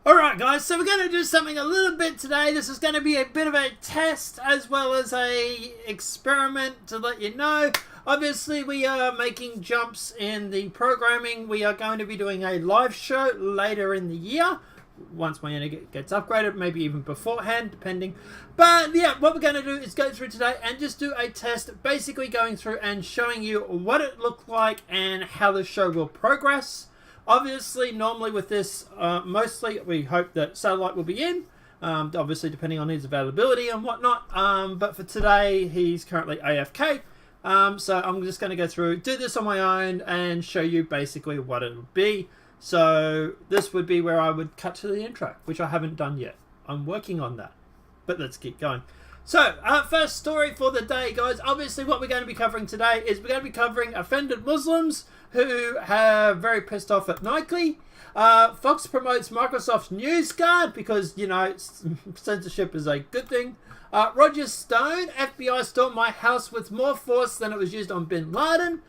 Alright guys, so we're going to do something a little bit today. This is going to be a bit of a test as well as a experiment to let you know. Obviously we are making jumps in the programming. We are going to be doing a live show later in the year. Once my internet gets upgraded, maybe even beforehand, depending. But yeah, what we're going to do is go through today and just do a test, basically going through and showing you what it looked like and how the show will progress. Obviously, normally with this, mostly we hope that Satellite will be in, obviously depending on his availability and whatnot, but for today he's currently AFK, so I'm just going to go through, do this on my own and show you basically what it'll be. So this would be where I would cut to the intro, which I haven't done yet. I'm working on that, but let's keep going. So, first story for the day, guys. Obviously, what we're going to be covering today is we're going to be covering offended Muslims who are very pissed off at Nike. Fox promotes Microsoft's NewsGuard because, you know, censorship is a good thing. Roger Stone, FBI stormed my house with more force than it was used on Bin Laden.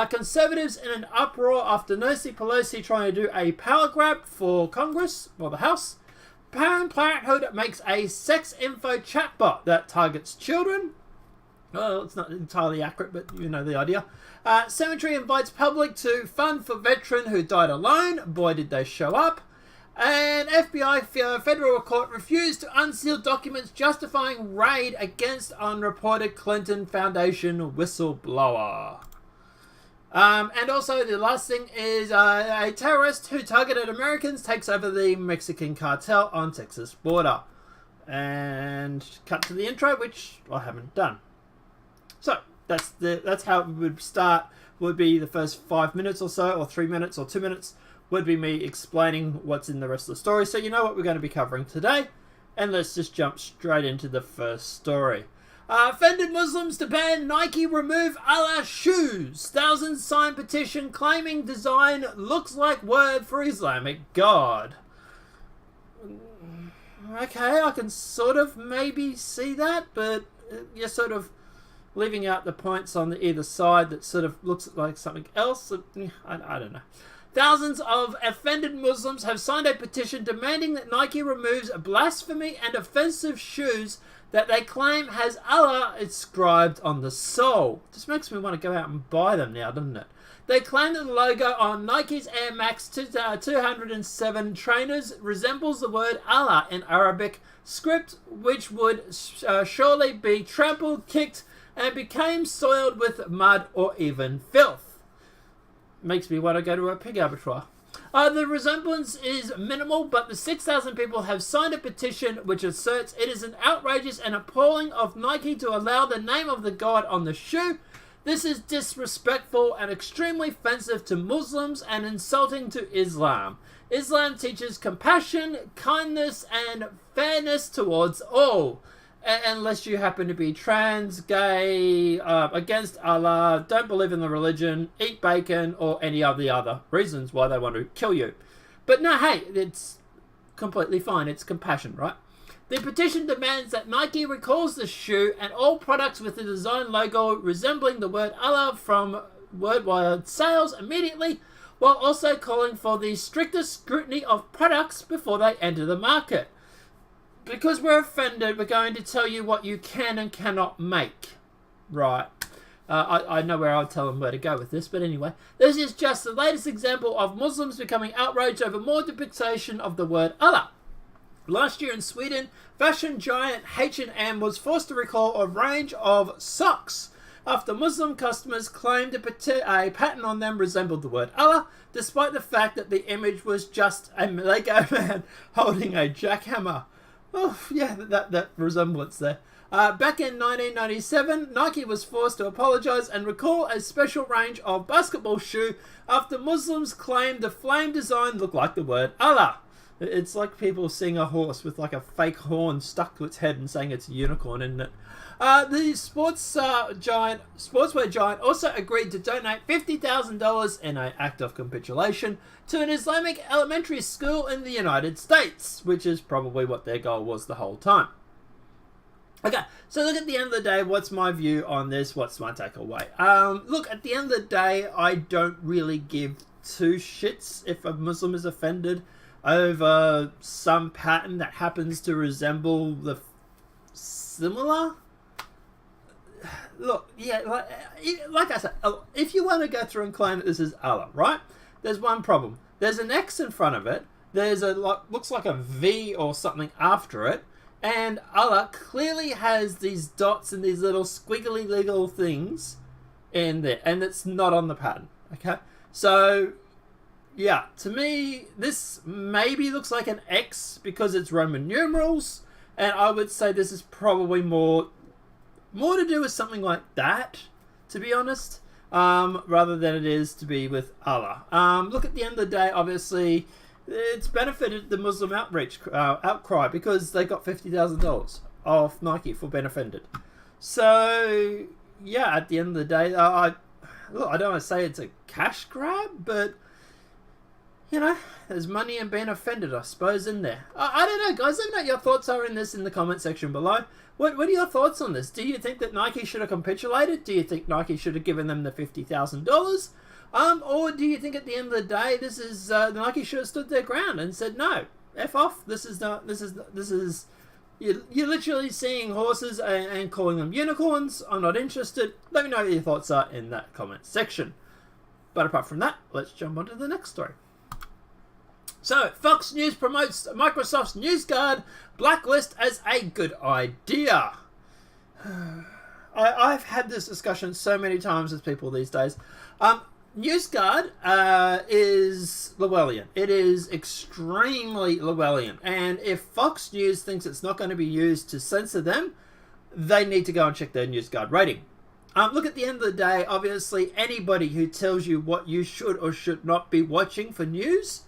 Conservatives in an uproar after Nancy Pelosi trying to do a power grab for Congress, or the House. Planned Parenthood makes a sex info chatbot that targets children. Well, it's not entirely accurate, but you know the idea. Cemetery invites public to fund for veteran who died alone. Boy, did they show up. And FBI federal court refused to unseal documents justifying raid against unreported Clinton Foundation whistleblower. And also the last thing is a terrorist who targeted Americans takes over the Mexican cartel on Texas border. And cut to the intro, which I haven't done. So that's how it would start. Would be the first 5 minutes or so, or 3 minutes or 2 minutes would be me explaining what's in the rest of the story. So you know what we're going to be covering today. And let's just jump straight into the first story. Offended Muslims to ban Nike remove Allah shoes. Thousands sign petition claiming design looks like word for Islamic God. Okay, I can sort of maybe see that, but you're sort of leaving out the points on either side that sort of looks like something else. I don't know. Thousands of offended Muslims have signed a petition demanding that Nike removes blasphemy and offensive shoes that they claim has Allah inscribed on the sole. Just makes me want to go out and buy them now, doesn't it? They claim that the logo on Nike's Air Max 207 trainers resembles the word Allah in Arabic script, which would surely be trampled, kicked, and became soiled with mud or even filth. Makes me want to go to a pig abattoir. The resemblance is minimal, but the 6,000 people have signed a petition which asserts it is an outrageous and appalling of Nike to allow the name of the God on the shoe. This is disrespectful and extremely offensive to Muslims and insulting to Islam. Islam teaches compassion, kindness, and fairness towards all. Unless you happen to be trans, gay, against Allah, don't believe in the religion, eat bacon, or any of the other reasons why they want to kill you. But no, hey, it's completely fine. It's compassion, right? The petition demands that Nike recalls the shoe and all products with the design logo resembling the word Allah from worldwide sales immediately, while also calling for the strictest scrutiny of products before they enter the market. Because we're offended, we're going to tell you what you can and cannot make. Right. I know where I'll tell them where to go with this, but anyway. This is just the latest example of Muslims becoming outraged over more depiction of the word Allah. Last year in Sweden, fashion giant H&M was forced to recall a range of socks after Muslim customers claimed a pattern on them resembled the word Allah, despite the fact that the image was just a Lego man holding a jackhammer. Oh, yeah, that resemblance there. Back in 1997, Nike was forced to apologize and recall a special range of basketball shoe after Muslims claimed the flame design looked like the word Allah. It's like people seeing a horse with like a fake horn stuck to its head and saying it's a unicorn, isn't it? The sportswear giant also agreed to donate $50,000 in an act of capitulation to an Islamic elementary school in the United States, which is probably what their goal was the whole time. Okay, so look, at the end of the day, what's my view on this? What's my takeaway? Look, at the end of the day, I don't really give two shits if a Muslim is offended. over some pattern that happens to resemble the similar. Look, yeah, like I said, if you want to go through and claim that this is Allah, right? There's one problem. There's an X in front of it. There's looks like a V or something after it. And Allah clearly has these dots and these little squiggly little things in there. And it's not on the pattern. Okay? So, yeah, to me, this maybe looks like an X because it's Roman numerals. And I would say this is probably more to do with something like that, to be honest, rather than it is to be with Allah. Look, at the end of the day, obviously, it's benefited the Muslim outcry because they got $50,000 off Nike for benefiting it. So, yeah, at the end of the day, I don't want to say it's a cash grab, but, you know, there's money in being offended, I suppose, in there. I don't know, guys. Let me know what your thoughts are in the comment section below. What are your thoughts on this? Do you think that Nike should have capitulated? Do you think Nike should have given them the $50,000? Or do you think at the end of the day, this is Nike should have stood their ground and said, no, F off. This is you're literally seeing horses and calling them unicorns. I'm not interested. Let me know what your thoughts are in that comment section. But apart from that, let's jump on to the next story. So, Fox News promotes Microsoft's NewsGuard blacklist as a good idea. I've had this discussion so many times with people these days. NewsGuard is Llewellyn. It is extremely Llewellyn. And if Fox News thinks it's not going to be used to censor them, they need to go and check their NewsGuard rating. Look, at the end of the day, obviously, anybody who tells you what you should or should not be watching for news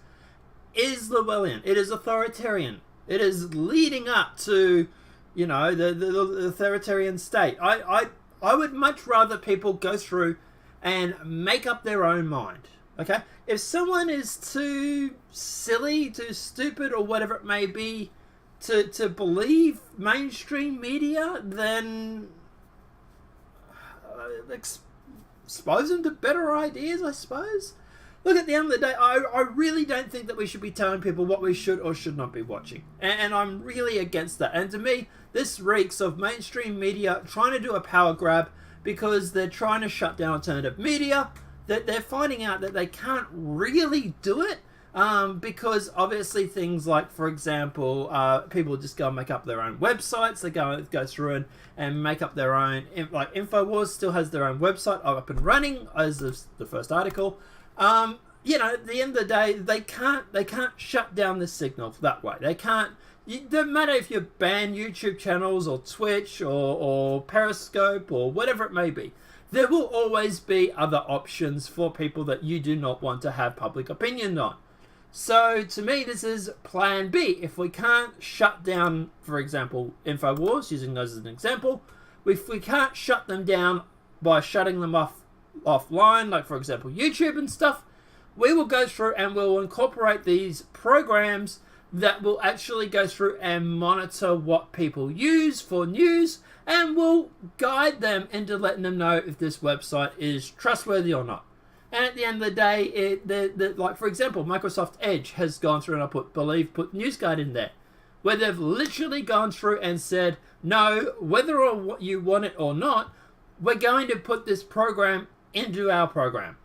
is Llewellyn. It is authoritarian. It is leading up to, you know, the authoritarian state. I would much rather people go through and make up their own mind. Okay? If someone is too silly, too stupid, or whatever it may be to believe mainstream media, then expose them to better ideas, I suppose. Look, at the end of the day, I really don't think that we should be telling people what we should or should not be watching. And I'm really against that. And to me, this reeks of mainstream media trying to do a power grab because they're trying to shut down alternative media. That they're finding out that they can't really do it because obviously things like, for example, people just go and make up their own websites. They go through and make up their own. Like InfoWars still has their own website up and running as the first article. You know, at the end of the day, they can't shut down the signal that way. They can't. It doesn't matter if you ban YouTube channels or Twitch or Periscope or whatever it may be. There will always be other options for people that you do not want to have public opinion on. So to me, this is plan B. If we can't shut down, for example, InfoWars, using those as an example, if we can't shut them down by shutting them offline, like for example YouTube and stuff, we will go through and we'll incorporate these programs that will actually go through and monitor what people use for news, and will guide them into letting them know if this website is trustworthy or not. And at the end of the day, like for example, Microsoft Edge has gone through, and I put NewsGuard in there, where they've literally gone through and said, no, whether or you want it or not, we're going to put this program into our program.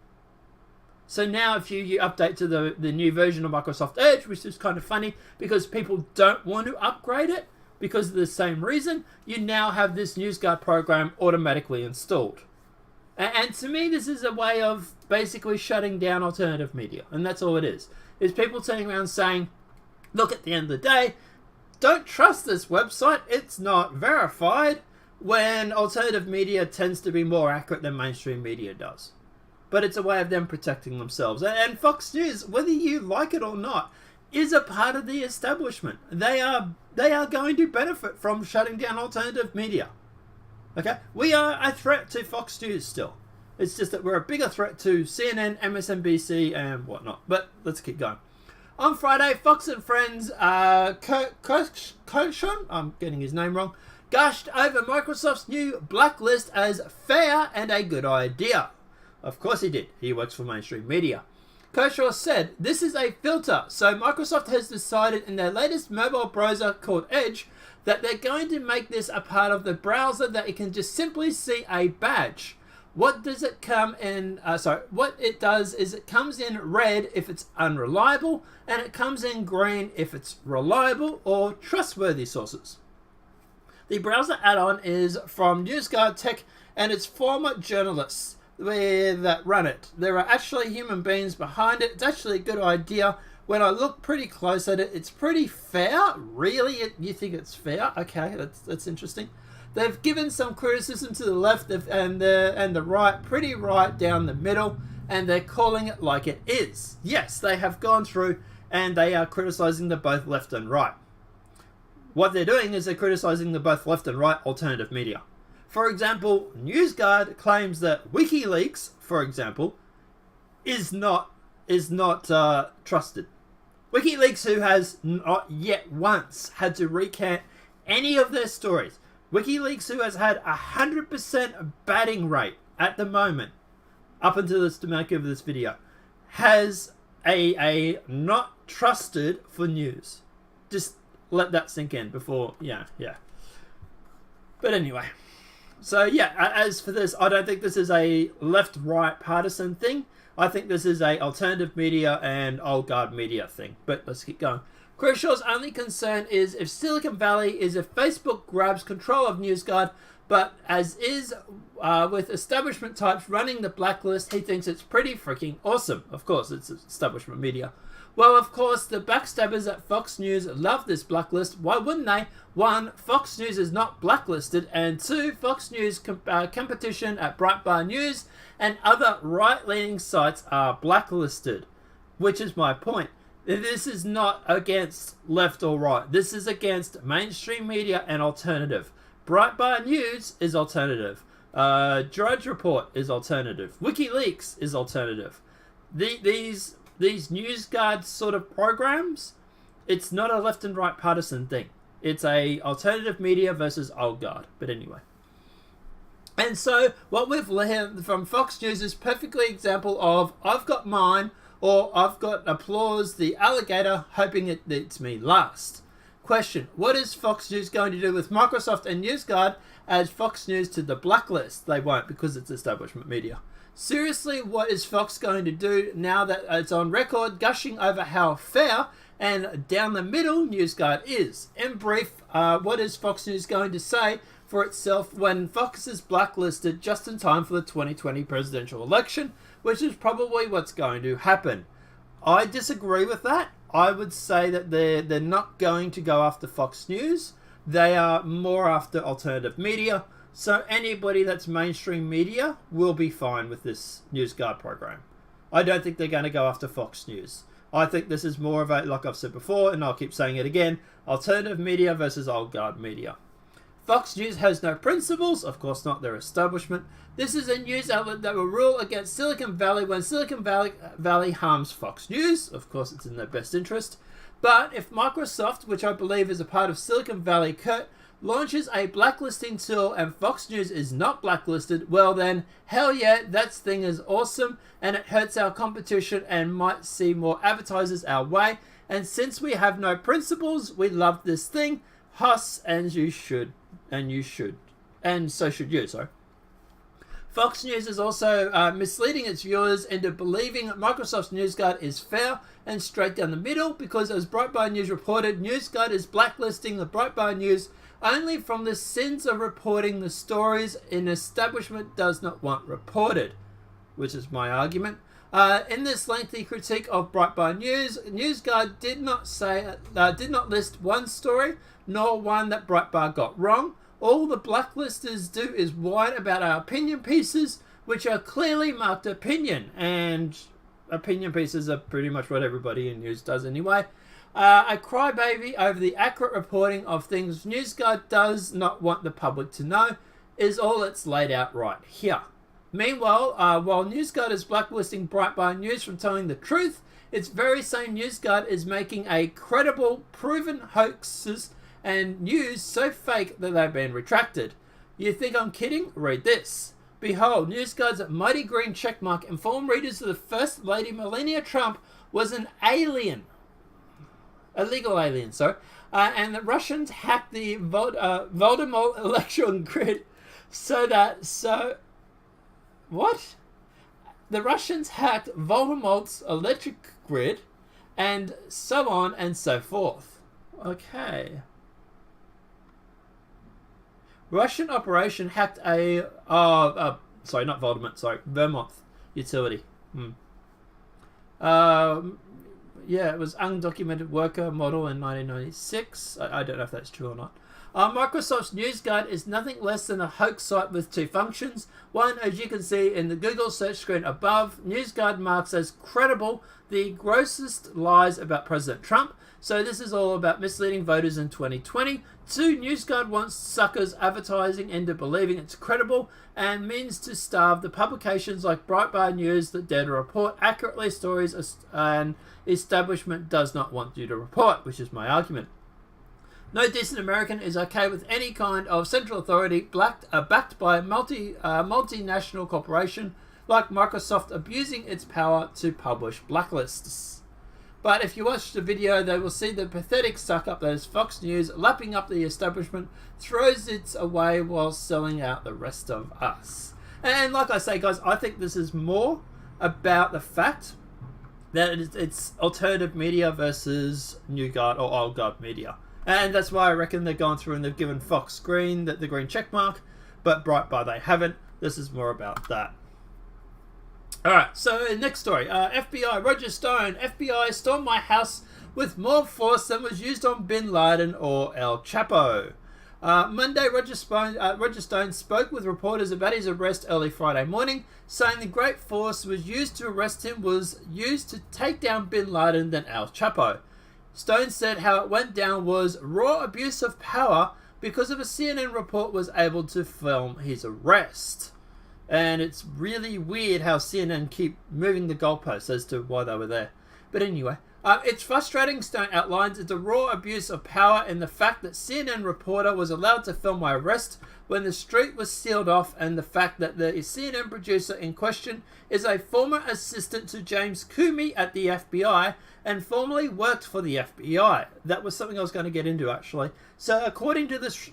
So now if you update to the new version of Microsoft Edge, which is kind of funny because people don't want to upgrade it because of the same reason, you now have this NewsGuard program automatically installed. And to me, this is a way of basically shutting down alternative media. And that's all it is. Is people turning around saying, look, at the end of the day, don't trust this website. It's not verified, when alternative media tends to be more accurate than mainstream media does. But it's a way of them protecting themselves. And Fox News, whether you like it or not, is a part of the establishment. They are going to benefit from shutting down alternative media. Okay? We are a threat to Fox News still. It's just that we're a bigger threat to CNN, MSNBC, and whatnot. But let's keep going. On Friday, Fox and Friends, Koshan, I'm getting his name wrong, gushed over Microsoft's new blacklist as fair and a good idea. Of course he did. He works for mainstream media. Kershaw said, "This is a filter, so Microsoft has decided in their latest mobile browser called Edge that they're going to make this a part of the browser that it can just simply see a badge. What does it come in? What it does is it comes in red if it's unreliable, and it comes in green if it's reliable or trustworthy sources." The browser add-on is from NewsGuard Tech and its former journalists that run it. There are actually human beings behind it. It's actually a good idea. When I look pretty close at it, it's pretty fair. Really? You think it's fair? Okay, that's interesting. They've given some criticism to the left and the right, pretty right down the middle, and they're calling it like it is. Yes, they have gone through and they are criticizing the both left and right. What they're doing is they're criticizing the both left and right alternative media. For example, NewsGuard claims that WikiLeaks, for example, is not trusted. WikiLeaks, who has not yet once had to recant any of their stories. WikiLeaks, who has had 100% batting rate at the moment, up until this to make of this video, has a not trusted for news. Just let that sink in before, yeah. But anyway, so yeah, as for this, I don't think this is a left-right partisan thing. I think this is a alternative media and old guard media thing. But let's keep going. Kershaw's only concern is if Silicon Valley is if Facebook grabs control of NewsGuard, but as is with establishment types running the blacklist, he thinks it's pretty freaking awesome. Of course, it's establishment media. Well, of course, the backstabbers at Fox News love this blacklist. Why wouldn't they? 1, Fox News is not blacklisted, and 2, Fox News competition at Breitbart News and other right-leaning sites are blacklisted, which is my point. This is not against left or right. This is against mainstream media and alternative. Breitbart News is alternative. Drudge Report is alternative. WikiLeaks is alternative. These NewsGuard sort of programs, it's not a left and right partisan thing. It's a alternative media versus old guard. But anyway. And so what we've learned from Fox News is perfectly example of I've got mine, or I've got applause the alligator hoping it eats me last. Question, what is Fox News going to do with Microsoft and NewsGuard as Fox News to the blacklist? They won't, because it's establishment media. Seriously, what is Fox going to do now that it's on record gushing over how fair and down the middle NewsGuard is? In brief, what is Fox News going to say for itself when Fox is blacklisted just in time for the 2020 presidential election, which is probably what's going to happen? I disagree with that. I would say that they're not going to go after Fox News. They are more after alternative media. So anybody that's mainstream media will be fine with this NewsGuard program. I don't think they're going to go after Fox News. I think this is more of a, like I've said before, and I'll keep saying it again, alternative media versus old guard media. Fox News has no principles, of course not, their establishment. This is a news outlet that will rule against Silicon Valley when Silicon Valley harms Fox News. Of course, it's in their best interest. But if Microsoft, which I believe is a part of Silicon Valley launches a blacklisting tool and Fox News is not blacklisted, well then, hell yeah, that thing is awesome, and it hurts our competition and might see more advertisers our way. And since we have no principles, we love this thing. Huss, and you should. And you should. And so should you, sorry. Fox News is also misleading its viewers into believing Microsoft's NewsGuard is fair and straight down the middle, because as Breitbart News reported, NewsGuard is blacklisting the Breitbart News only from the sins of reporting the stories an establishment does not want reported, which is my argument. In this lengthy critique of Breitbart News, NewsGuard did not list one story, nor one that Breitbart got wrong. All the blacklisters do is whine about our opinion pieces, which are clearly marked opinion, and opinion pieces are pretty much what everybody in news does anyway. A crybaby over the accurate reporting of things NewsGuard does not want the public to know is all it's laid out right here. Meanwhile, while NewsGuard is blacklisting Breitbart News from telling the truth, its very same NewsGuard is making a credible, proven hoaxes and news so fake that they've been retracted. You think I'm kidding? Read this. Behold, NewsGuard's mighty green checkmark informed readers that the First Lady Melania Trump was an alien. Illegal alien, sorry. And the Russians hacked the Voldemort election grid What? The Russians hacked Voldemort's electric grid and so on and so forth. Okay. Russian operation hacked sorry, not Voldemort, sorry, Vermont utility. Yeah, it was undocumented worker model in 1996. I don't know if that's true or not. Microsoft's NewsGuard is nothing less than a hoax site with two functions. One, as you can see in the Google search screen above, NewsGuard marks as credible the grossest lies about President Trump. So this is all about misleading voters in 2020. Two, NewsGuard wants suckers advertising into believing it's credible and means to starve the publications like Breitbart News that dare to report accurately stories an establishment does not want you to report, which is my argument. No decent American is okay with any kind of central authority backed by a multinational corporation like Microsoft abusing its power to publish blacklists. But if you watch the video, they will see the pathetic suck-up that is Fox News lapping up the establishment, throws it away while selling out the rest of us. And like I say, guys, I think this is more about the fact that it's alternative media versus New Guard or Old Guard media. And that's why I reckon they've gone through and they've given Fox Green the green check mark, but Breitbart they haven't. This is more about that. Alright, so next story. FBI, Roger Stone. FBI stormed my house with more force than was used on Bin Laden or El Chapo. Monday, Roger Stone spoke with reporters about his arrest early Friday morning, saying the great force was used to arrest him was used to take down Bin Laden than El Chapo. Stone said how it went down was raw abuse of power because of a CNN report was able to film his arrest. And it's really weird how CNN keep moving the goalposts as to why they were there. But anyway, it's frustrating, Stone outlines, it's a raw abuse of power in the fact that CNN reporter was allowed to film my arrest when the street was sealed off, and the fact that the CNN producer in question is a former assistant to James Comey at the FBI and formerly worked for the FBI. That was something I was going to get into, actually. So according to this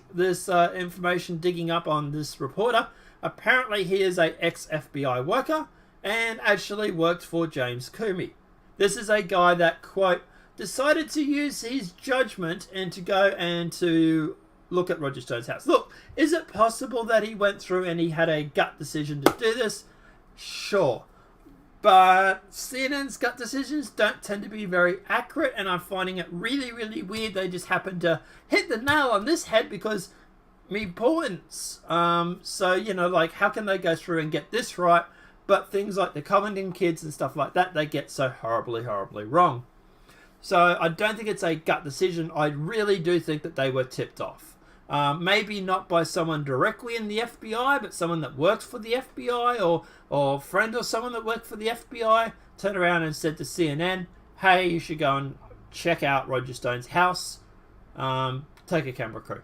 information digging up on this reporter, apparently he is a ex-FBI worker and actually worked for James Comey. This is a guy that, quote, decided to use his judgment and to go and to look at Roger Stone's house. Look, is it possible that he went through and he had a gut decision to do this? Sure. But CNN's gut decisions don't tend to be very accurate, and I'm finding it really, really weird they just happened to hit the nail on this head because me points. So, you know, like, how can they go through and get this right, but things like the Covington kids and stuff like that, they get so horribly, horribly wrong. So I don't think it's a gut decision. I really do think that they were tipped off. Maybe not by someone directly in the FBI, but someone that works for the FBI or a friend or someone that worked for the FBI turned around and said to CNN, hey, you should go and check out Roger Stone's house. Take a camera crew.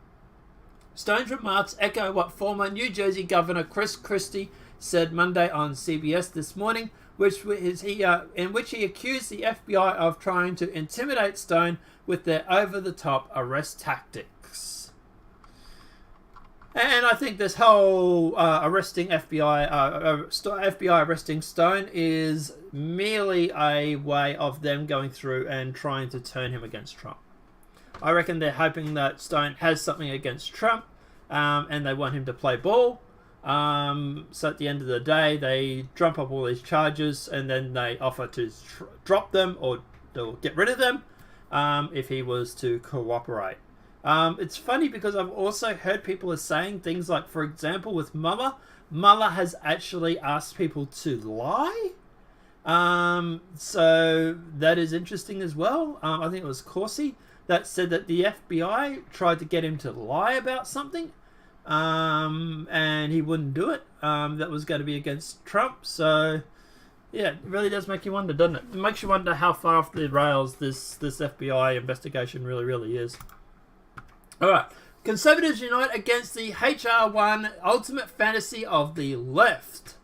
Stone's remarks echo what former New Jersey Governor Chris Christie said Monday on CBS This Morning, in which he accused the FBI of trying to intimidate Stone with their over-the-top arrest tactics. And I think this whole FBI arresting Stone is merely a way of them going through and trying to turn him against Trump. I reckon they're hoping that Stone has something against Trump, and they want him to play ball. So at the end of the day, they drum up all these charges, and then they offer to drop them or get rid of them if he was to cooperate. It's funny because I've also heard people are saying things like, for example, with Mueller has actually asked people to lie. So that is interesting as well. I think it was Corsi that said that the FBI tried to get him to lie about something, and he wouldn't do it. That was going to be against Trump. So, yeah, it really does make you wonder, doesn't it? It makes you wonder how far off the rails this FBI investigation really, really is. All right, Conservatives unite against the HR1 ultimate fantasy of the left.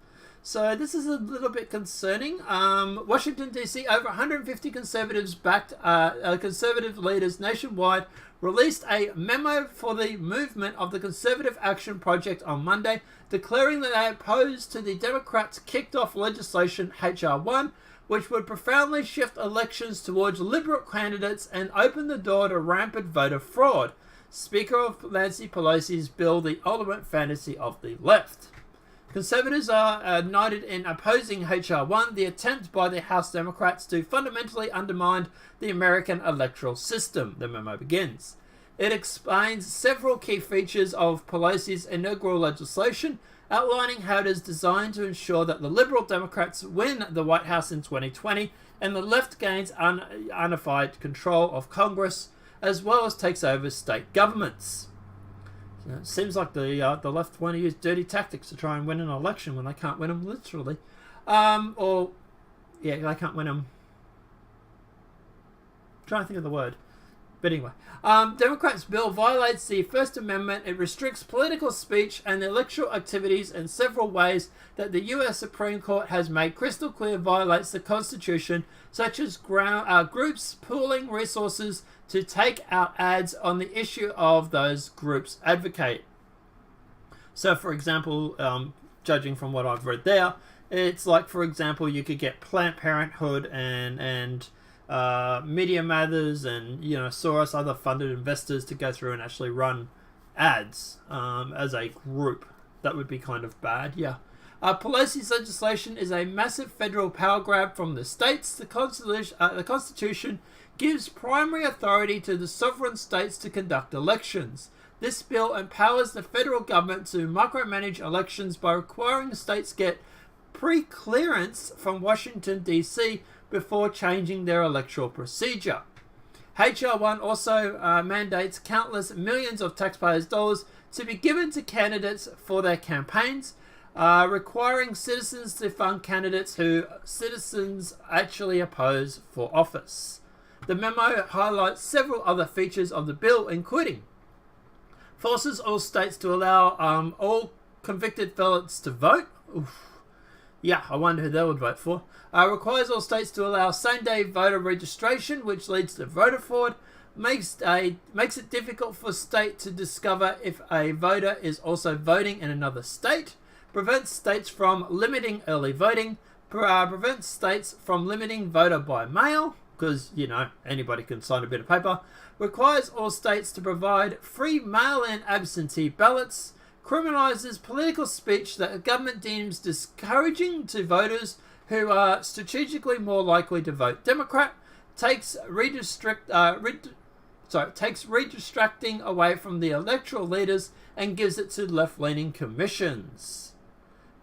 So this is a little bit concerning. Washington, D.C., over 150 conservatives backed conservative leaders nationwide released a memo for the movement of the Conservative Action Project on Monday, declaring that they opposed to the Democrats' kicked-off legislation HR1, which would profoundly shift elections towards liberal candidates and open the door to rampant voter fraud. Speaker of Nancy Pelosi's bill, the ultimate fantasy of the left. Conservatives are united in opposing HR1, the attempt by the House Democrats to fundamentally undermine the American electoral system, the memo begins. It explains several key features of Pelosi's inaugural legislation, outlining how it is designed to ensure that the Liberal Democrats win the White House in 2020 and the left gains unified control of Congress, as well as takes over state governments. It seems like the left want to use dirty tactics to try and win an election when they can't win them literally. They can't win them. I'm trying to think of the word. But anyway, Democrats' bill violates the First Amendment. It restricts political speech and electoral activities in several ways that the U.S. Supreme Court has made crystal clear violates the Constitution, such as groups pooling resources to take out ads on the issue of those groups advocate. So, for example, judging from what I've read there, it's like, for example, you could get Planned Parenthood and Media Matters and Soros, other funded investors to go through and actually run ads as a group. That would be kind of bad, yeah. Pelosi's legislation is a massive federal power grab from the states. The Constitution gives primary authority to the sovereign states to conduct elections. This bill empowers the federal government to micromanage elections by requiring states get pre-clearance from Washington, D.C. before changing their electoral procedure. HR1 also mandates countless millions of taxpayers' dollars to be given to candidates for their campaigns, requiring citizens to fund candidates who citizens actually oppose for office. The memo highlights several other features of the bill, including forces all states to allow all convicted felons to vote. Oof. Yeah, I wonder who they would vote for. Requires all states to allow same-day voter registration, which leads to voter fraud. Makes it difficult for a state to discover if a voter is also voting in another state. Prevents states from limiting early voting. Prevents states from limiting voter by mail, because, anybody can sign a bit of paper. Requires all states to provide free mail-in absentee ballots. Criminalizes political speech that the government deems discouraging to voters who are strategically more likely to vote Democrat. Takes redistracting away from the electoral leaders and gives it to left-leaning commissions.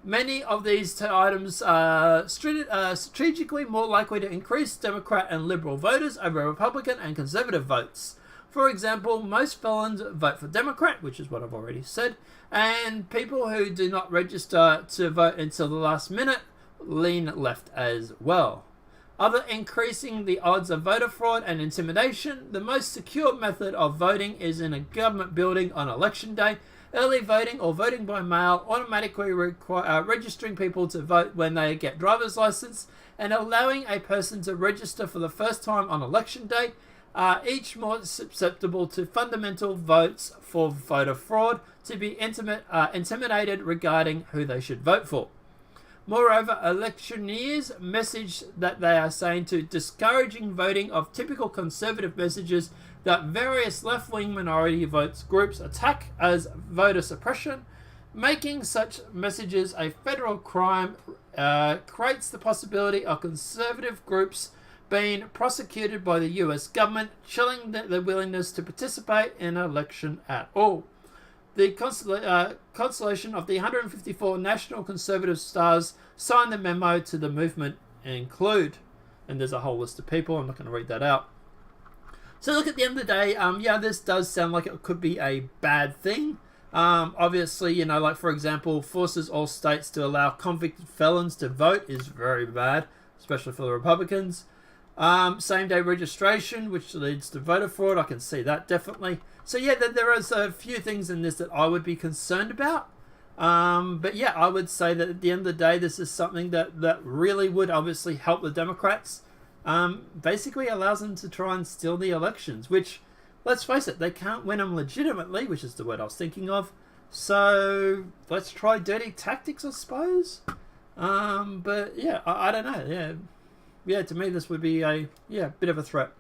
Many of these items are strategically more likely to increase Democrat and Liberal voters over Republican and Conservative votes. For example, most felons vote for Democrat, which is what I've already said, and people who do not register to vote until the last minute lean left as well. Other increasing the odds of voter fraud and intimidation. The most secure method of voting is in a government building on election day. Early voting or voting by mail automatically registering people to vote when they get driver's license and allowing a person to register for the first time on election day are each more susceptible to fundamental votes for voter fraud to be intimidated regarding who they should vote for. Moreover, electioneers message that they are saying to discouraging voting of typical conservative messages that various left-wing minority votes groups attack as voter suppression. Making such messages a federal crime creates the possibility of conservative groups being prosecuted by the US government, chilling their willingness to participate in an election at all. The constellation of the 154 national conservative stars signed the memo to the movement include, and there's a whole list of people, I'm not going to read that out. So look, at the end of the day, this does sound like it could be a bad thing. Obviously, like for example, forces all states to allow convicted felons to vote is very bad, especially for the Republicans. Same-day registration, which leads to voter fraud. I can see that definitely. So yeah, there is a few things in this that I would be concerned about. But yeah, I would say that at the end of the day, this is something that really would obviously help the Democrats. Basically allows them to try and steal the elections, which, let's face it, they can't win them legitimately, which is the word I was thinking of. So let's try dirty tactics, I suppose. But yeah, I don't know. Yeah, to me this would be a bit of a threat.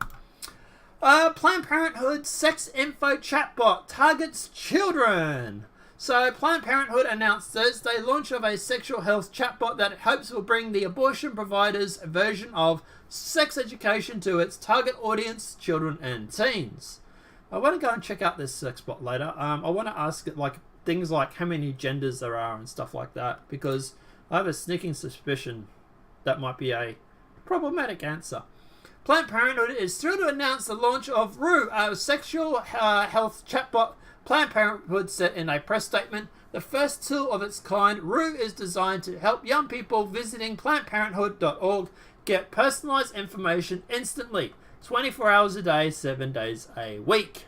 Planned Parenthood sex info chatbot targets children. So Planned Parenthood announced Thursday launch of a sexual health chatbot that it hopes will bring the abortion providers' version of sex education to its target audience, children and teens. I want to go and check out this sex bot later. I want to ask it things like how many genders there are and stuff like that, because I have a sneaking suspicion that might be a problematic answer. Planned Parenthood is thrilled to announce the launch of Roo, a sexual health chatbot. Planned Parenthood said in a press statement, the first tool of its kind, Roo is designed to help young people visiting PlannedParenthood.org get personalized information instantly, 24 hours a day, 7 days a week.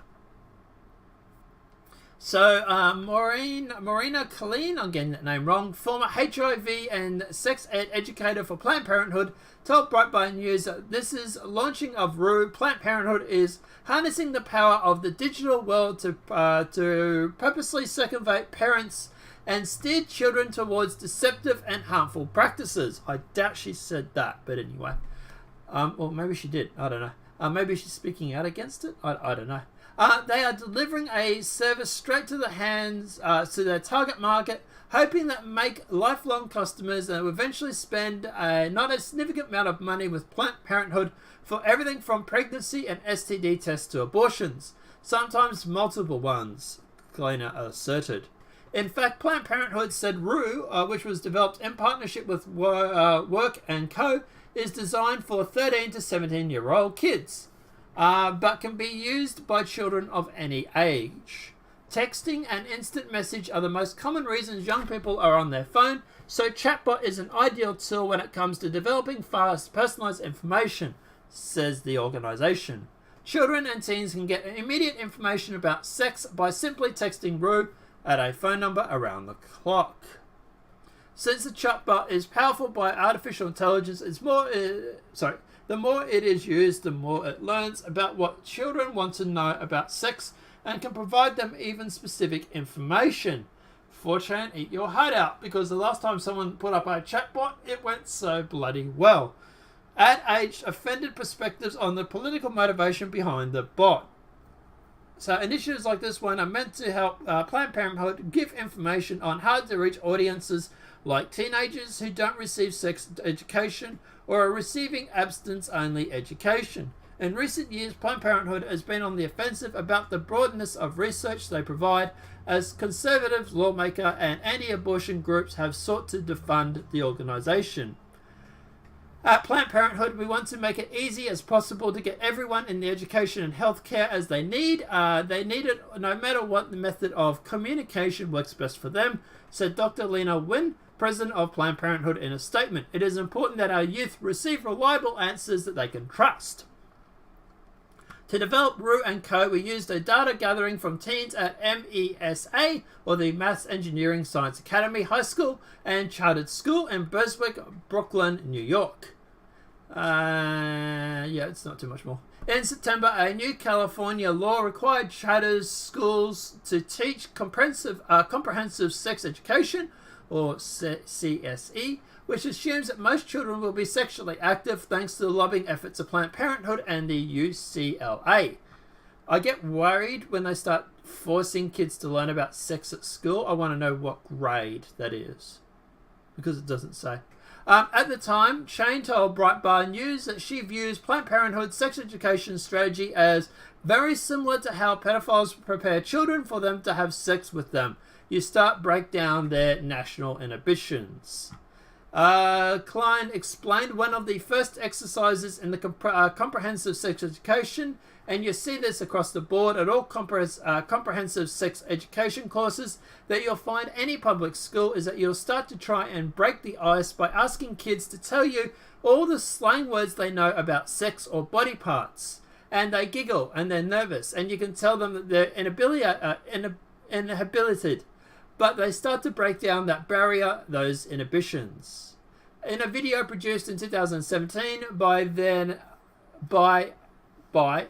So, Marina Colleen, I'm getting that name wrong, former HIV and sex ed educator for Planned Parenthood, told Breitbart News that this is launching of Roo. Planned Parenthood is harnessing the power of the digital world to purposely circumvent parents and steer children towards deceptive and harmful practices. I doubt she said that, but anyway. Or maybe she did. I don't know. Maybe she's speaking out against it. I don't know. They are delivering a service straight to the hands to their target market, hoping that make lifelong customers and will eventually spend not a significant amount of money with Planned Parenthood for everything from pregnancy and STD tests to abortions, sometimes multiple ones, Kleiner asserted. In fact, Planned Parenthood said Roo, which was developed in partnership with Work & Co., is designed for 13 to 17-year-old kids. But can be used by children of any age. Texting and instant message are the most common reasons young people are on their phone, so chatbot is an ideal tool when it comes to developing fast, personalized information, says the organization. Children and teens can get immediate information about sex by simply texting Roo at a phone number around the clock. Since the chatbot is powered by artificial intelligence, the more it is used, the more it learns about what children want to know about sex and can provide them even specific information. 4chan, eat your heart out, because the last time someone put up a chatbot, it went so bloody well. Ad-age offended perspectives on the political motivation behind the bot. So initiatives like this one are meant to help Planned Parenthood give information on how to reach audiences like teenagers who don't receive sex education or are receiving abstinence-only education. In recent years, Planned Parenthood has been on the offensive about the broadness of research they provide, as conservative, lawmaker, and anti-abortion groups have sought to defund the organization. At Planned Parenthood, we want to make it easy as possible to get everyone in the education and healthcare as they need. They need it no matter what the method of communication works best for them, said Dr. Lena Wynn, president of Planned Parenthood, in a statement. It is important that our youth receive reliable answers that they can trust. To develop Roo & Co., we used a data gathering from teens at MESA, or the Maths Engineering Science Academy High School and Chartered School in Burswick, Brooklyn, New York. It's not too much more. In September, a new California law required charter schools to teach comprehensive sex education, or CSE, which assumes that most children will be sexually active thanks to the lobbying efforts of Planned Parenthood and the UCLA. I get worried when they start forcing kids to learn about sex at school. I want to know what grade that is, because it doesn't say. At the time, Shane told Breitbart News that she views Planned Parenthood's sex education strategy as very similar to how pedophiles prepare children for them to have sex with them. You break down their national inhibitions. Klein explained one of the first exercises in the comprehensive sex education, and you see this across the board at all comprehensive sex education courses that you'll find any public school, is that you'll start to try and break the ice by asking kids to tell you all the slang words they know about sex or body parts. And they giggle and they're nervous, and you can tell them that they're inhibited. But they start to break down that barrier, those inhibitions. In a video produced in 2017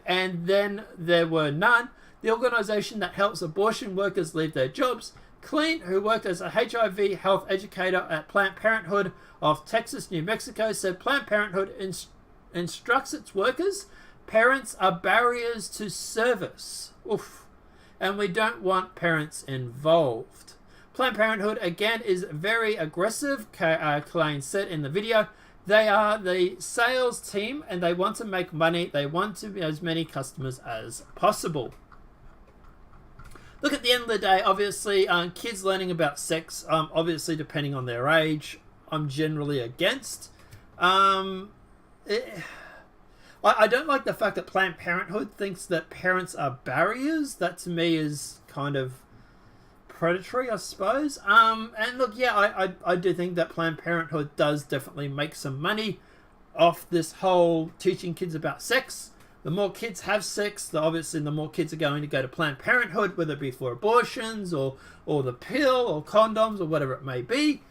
and then there were none, the organisation that helps abortion workers leave their jobs, Clean, who worked as a HIV health educator at Planned Parenthood of Texas, New Mexico, said Planned Parenthood instructs its workers, parents are barriers to service. Oof. And we don't want parents involved. Planned Parenthood, again, is very aggressive, Klein said in the video. They are the sales team and they want to make money. They want to be as many customers as possible. Look, at the end of the day, obviously, kids learning about sex, obviously, depending on their age, I'm generally against. I don't like the fact that Planned Parenthood thinks that parents are barriers. That, to me, is kind of predatory, I suppose. And look, yeah, I do think that Planned Parenthood does definitely make some money off this whole teaching kids about sex. The more kids have sex, obviously the more kids are going to go to Planned Parenthood, whether it be for abortions or the pill or condoms or whatever it may be.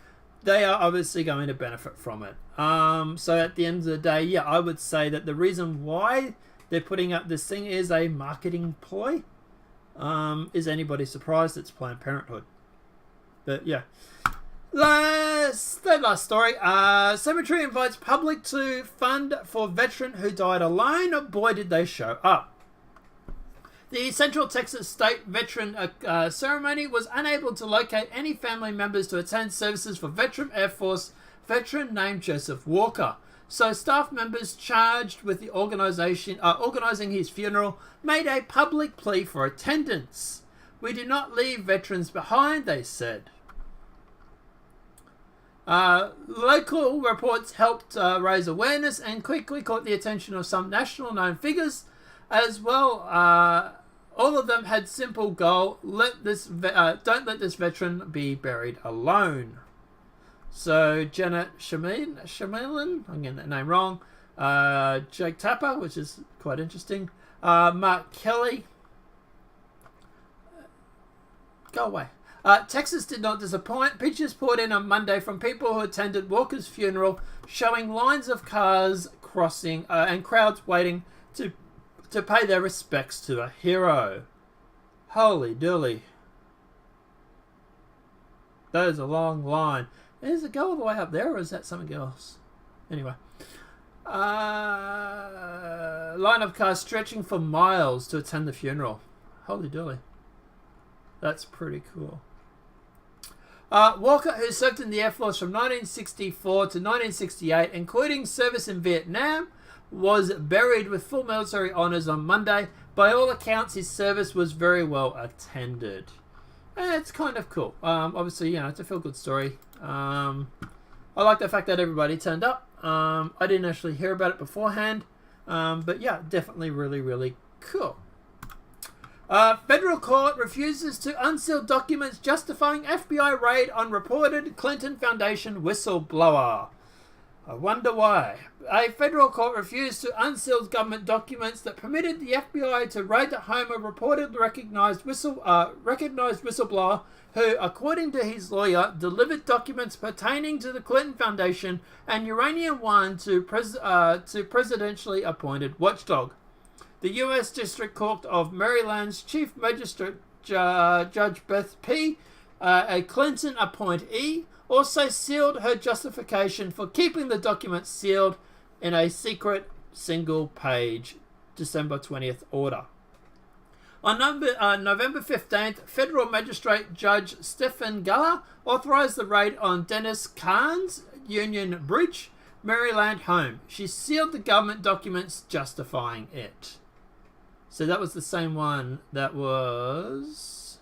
They are obviously going to benefit from it. So at the end of the day, yeah, I would say that the reason why they're putting up this thing is a marketing ploy. Is anybody surprised it's Planned Parenthood? But yeah. Last story. Cemetery invites public to fund for veteran who died alone. Boy, did they show up. The Central Texas State Veteran Ceremony was unable to locate any family members to attend services for veteran Air Force veteran named Joseph Walker. So staff members charged with the organizing his funeral made a public plea for attendance. We do not leave veterans behind, they said. Local reports helped raise awareness and quickly caught the attention of some national known figures as well. All of them had simple goal: don't let this veteran be buried alone. So Janet Shamilin, I'm getting that name wrong. Jake Tapper, which is quite interesting. Mark Kelly. Go away. Texas did not disappoint. Pictures poured in on Monday from people who attended Walker's funeral, showing lines of cars crossing and crowds waiting to pay their respects to a hero. Holy dooly. That is a long line. Does it go all the way up there, or is that something else? Anyway. Line of cars stretching for miles to attend the funeral. Holy dooly. That's pretty cool. Walker, who served in the Air Force from 1964 to 1968, including service in Vietnam, was buried with full military honors on Monday. By all accounts, his service was very well attended. And it's kind of cool. Obviously, you know, it's a feel-good story. I like the fact that everybody turned up. I didn't actually hear about it beforehand. But yeah, definitely really, really cool. Federal court refuses to unseal documents justifying FBI raid on reported Clinton Foundation whistleblower. I wonder why. A federal court refused to unseal government documents that permitted the FBI to raid the home of reported recognized whistleblower who, according to his lawyer, delivered documents pertaining to the Clinton Foundation and Uranium One to presidentially appointed watchdog. The U.S. District Court of Maryland's Chief Magistrate Judge Beth P., a Clinton appointee, also sealed her justification for keeping the documents sealed in a secret single-page December 20th order. On November 15th, Federal Magistrate Judge Stephen Geller authorized the raid on Dennis Kahn's Union Bridge, Maryland home. She sealed the government documents justifying it. So that was the same one that was...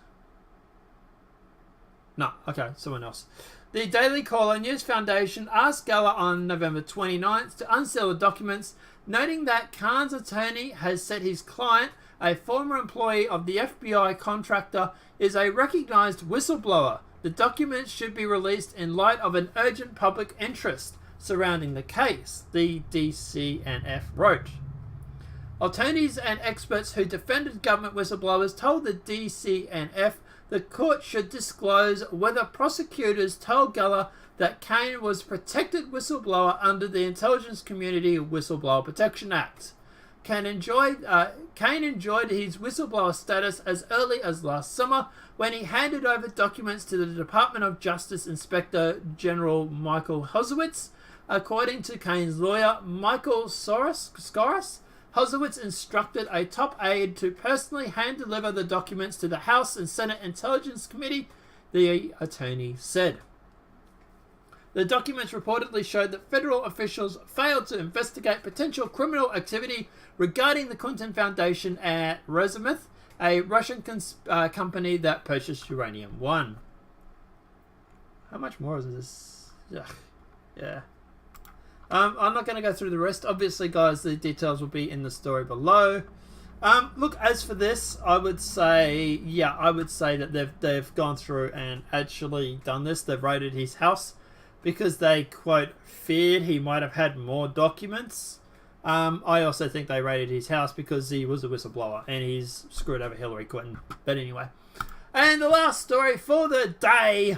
No, okay, someone else. The Daily Caller News Foundation asked Geller on November 29th to unseal the documents, noting that Khan's attorney has said his client, a former employee of the FBI contractor, is a recognized whistleblower. The documents should be released in light of an urgent public interest surrounding the case, the DCNF wrote. Attorneys and experts who defended government whistleblowers told the DCNF the court should disclose whether prosecutors told Geller that Khan was a protected whistleblower under the Intelligence Community Whistleblower Protection Act. Khan enjoyed his whistleblower status as early as last summer when he handed over documents to the Department of Justice Inspector General Michael Hosowitz. According to Khan's lawyer, Michael Skoras, Hosowitz instructed a top aide to personally hand-deliver the documents to the House and Senate Intelligence Committee, the attorney said. The documents reportedly showed that federal officials failed to investigate potential criminal activity regarding the Clinton Foundation at Rosneft, a Russian company that purchased uranium-1. How much more is this? Ugh. Yeah. I'm not going to go through the rest. Obviously, guys, the details will be in the story below. Look, as for this, I would say that they've gone through and actually done this. They've raided his house because they, quote, feared he might have had more documents. I also think they raided his house because he was a whistleblower and he's screwed over Hillary Clinton. But anyway. And the last story for the day,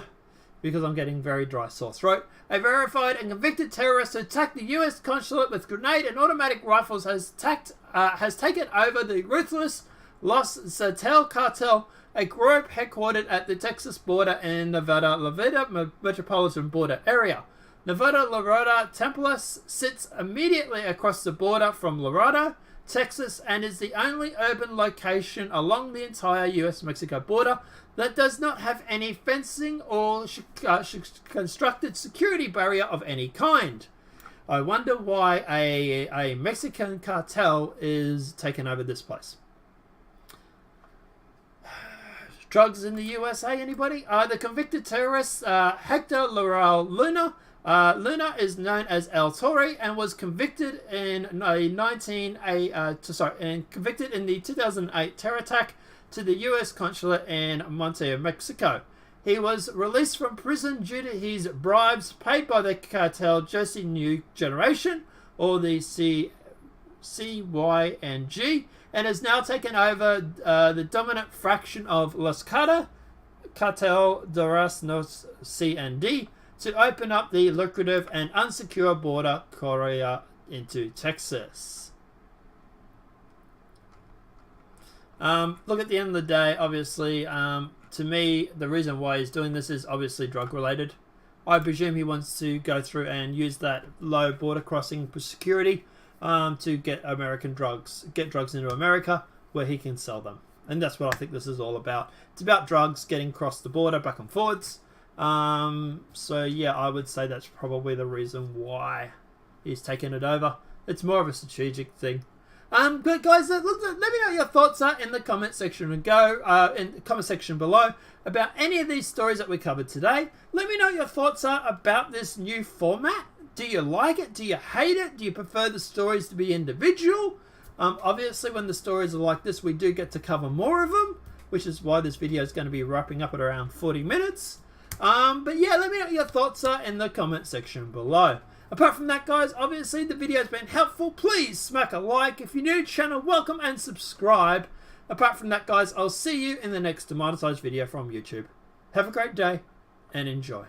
because I'm getting very dry sore throat. A verified and convicted terrorist who attacked the US consulate with grenade and automatic rifles has taken over the ruthless Los Zetas cartel, a group headquartered at the Texas border in Nevada metropolitan border area. Nevada Laredo Templars sits immediately across the border from Laredo, Texas, and is the only urban location along the entire US-Mexico border that does not have any fencing or constructed security barrier of any kind. I wonder why a Mexican cartel is taking over this place. Drugs in the USA, anybody? The convicted terrorist Hector Laurel Luna. Luna is known as El Torre and was convicted in convicted in the 2008 terror attack to the U.S. consulate in Monterrey, Mexico. He was released from prison due to his bribes paid by the cartel Jose New Generation, or the CYNG, and has now taken over the dominant fraction of Los Cartel Duraznos C&D to open up the lucrative and unsecure border corridor into Texas. Look, at the end of the day, obviously, to me, the reason why he's doing this is obviously drug-related. I presume he wants to go through and use that low border crossing for security to get drugs into America where he can sell them. And that's what I think this is all about. It's about drugs getting across the border back and forwards. So yeah, I would say that's probably the reason why he's taken it over. It's more of a strategic thing. But guys, let me know your thoughts are in the comment section in the comment section below about any of these stories that we covered today. Let me know your thoughts are about this new format. Do you like it? Do you hate it? Do you prefer the stories to be individual? Obviously, when the stories are like this, we do get to cover more of them, which is why this video is going to be wrapping up at around 40 minutes. But yeah, let me know what your thoughts are in the comment section below. Apart from that, guys, obviously the video has been helpful. Please smack a like. If you're new to the channel, welcome and subscribe. Apart from that, guys, I'll see you in the next demonetized video from YouTube. Have a great day and enjoy.